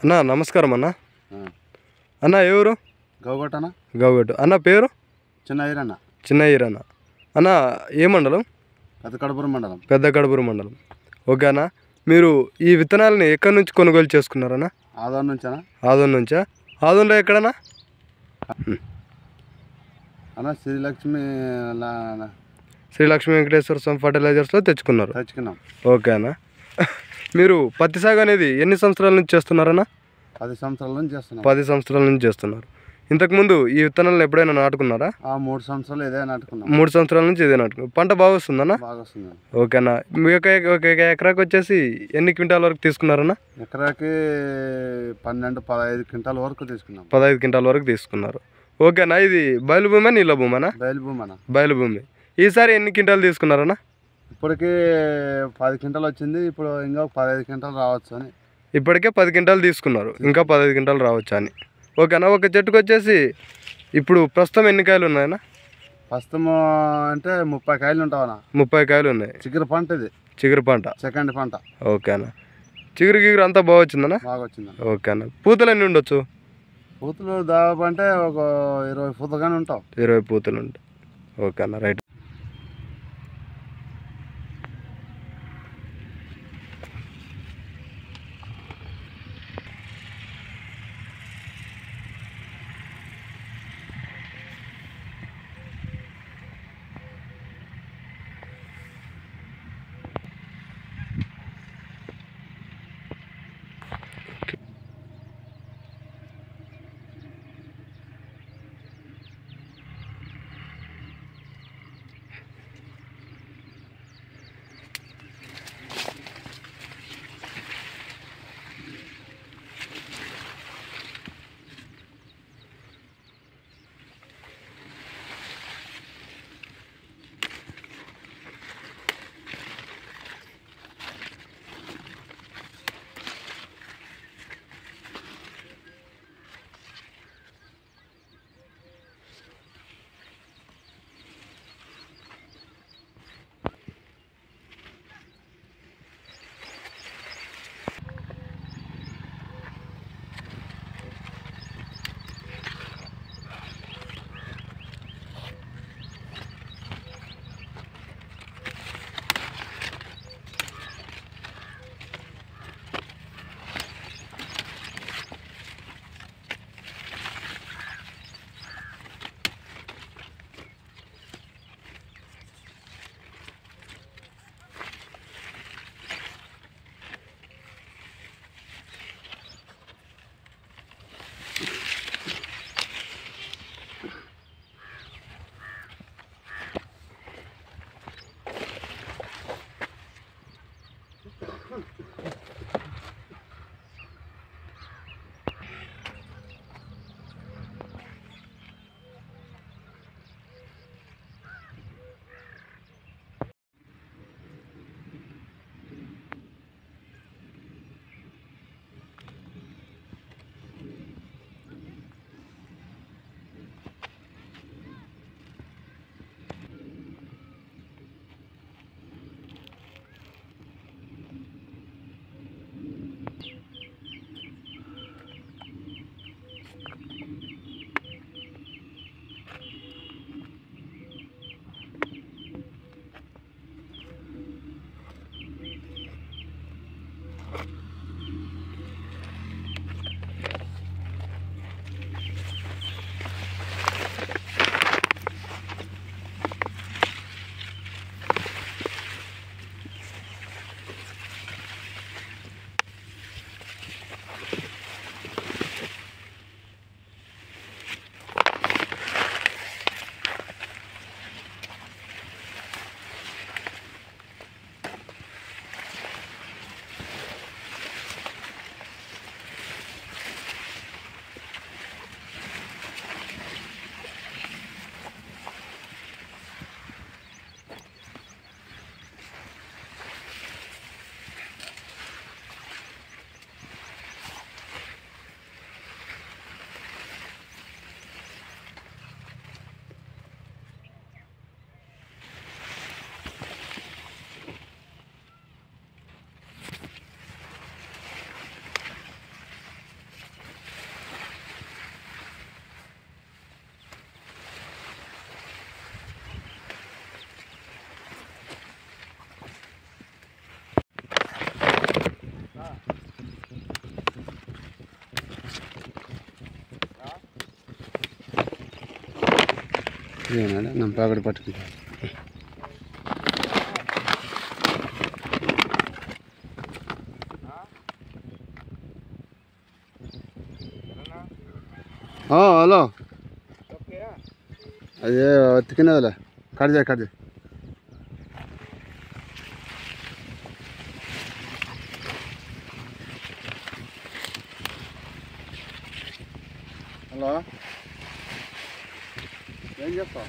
అన్న నమస్కారం అన్న. ఆ, అన్న ఎవరు? గౌగొట్టనా గౌగట్టు అన్న. పేరు? చిన్న ఐరన్న చిన్న ఈరన్న. అన్న ఏ మండలం? పెద్ద కడుపురం మండలం. పెద్ద కడుపురు మండలం. ఓకే అన్న. మీరు ఈ విత్తనాలని ఎక్కడి నుంచి కొనుగోలు చేసుకున్నారన్న? ఆదోన్ నుంచేనా ఆదోన్ నుంచా? ఆదోన్లో ఎక్కడన్నా? అన్న శ్రీలక్ష్మి శ్రీ లక్ష్మీ వెంకటేశ్వర స్వామి ఫర్టిలైజర్స్లో తెచ్చుకున్నారు. తెచ్చుకున్నాం. ఓకే అన్న. మీరు పత్తి సాగు అనేది ఎన్ని సంవత్సరాల నుంచి చేస్తున్నారన్న? 10 సంవత్సరాల నుంచి చేస్తున్నాం. 10 సంవత్సరాల నుంచి చేస్తున్నారు. ఇంతకుముందు ఈ విత్తనాలను ఎప్పుడైనా నాటుకున్నారా? 3 సంవత్సరాలు ఇదే నాటుకున్నాం. 3 సంవత్సరాల నుంచి ఇదే నాటుకున్నారు. పంట బాగా వస్తుందన్న? బాగా వస్తుంది. ఓకే అన్న. మీ ఒక ఎకరాకి వచ్చేసి ఎన్ని క్వింటాల వరకు తీసుకున్నారన్న? ఎకరాకి 12-15 క్వింటాల వరకు తీసుకున్నాం. 15 క్వింటాల వరకు తీసుకున్నారు. ఓకే అన్న. ఇది బయలు భూమా నీళ్ళ భూమనా? బయలు భూమి అన్న. బయలు భూమి. ఈసారి ఎన్ని క్వింటాలు తీసుకున్నారన్న? ఇప్పటికి 10 క్వింటాలు వచ్చింది. ఇప్పుడు ఇంకా 15 క్వింటాలు రావచ్చు అని. ఇప్పటికే 10 క్వింటాలు తీసుకున్నారు, ఇంకా 15 క్వింటాలు రావచ్చు అని. ఓకేనా. ఒక చెట్టుకు వచ్చేసి ఇప్పుడు ప్రస్తుతం ఎన్ని కాయలు ఉన్నాయన్న? ప్రస్తుతం అంటే 30 కాయలు ఉంటావన్నా. 30 కాయలు ఉన్నాయి. చిగురు పంట ఇది. చిగురు పంట. సెకండ్ పంట. ఓకే అన్న. చిగురు అంతా బాగా వచ్చిందన్న? బాగా వచ్చింది. ఓకే అన్న. పూతలు ఎన్ని ఉండొచ్చు? పూతలు దాదాపు అంటే ఒక 20 పూతగానే ఉంటావు. 20 పూతలు ఉంటాయి. ఓకే అన్న. రైట్. ఏమన్నా నా ప్యాకెట్ పట్టుకుంటా. హలో, అదే తికినదిలే, కట్ చేయి. హలో, ఏం చేస్తావు?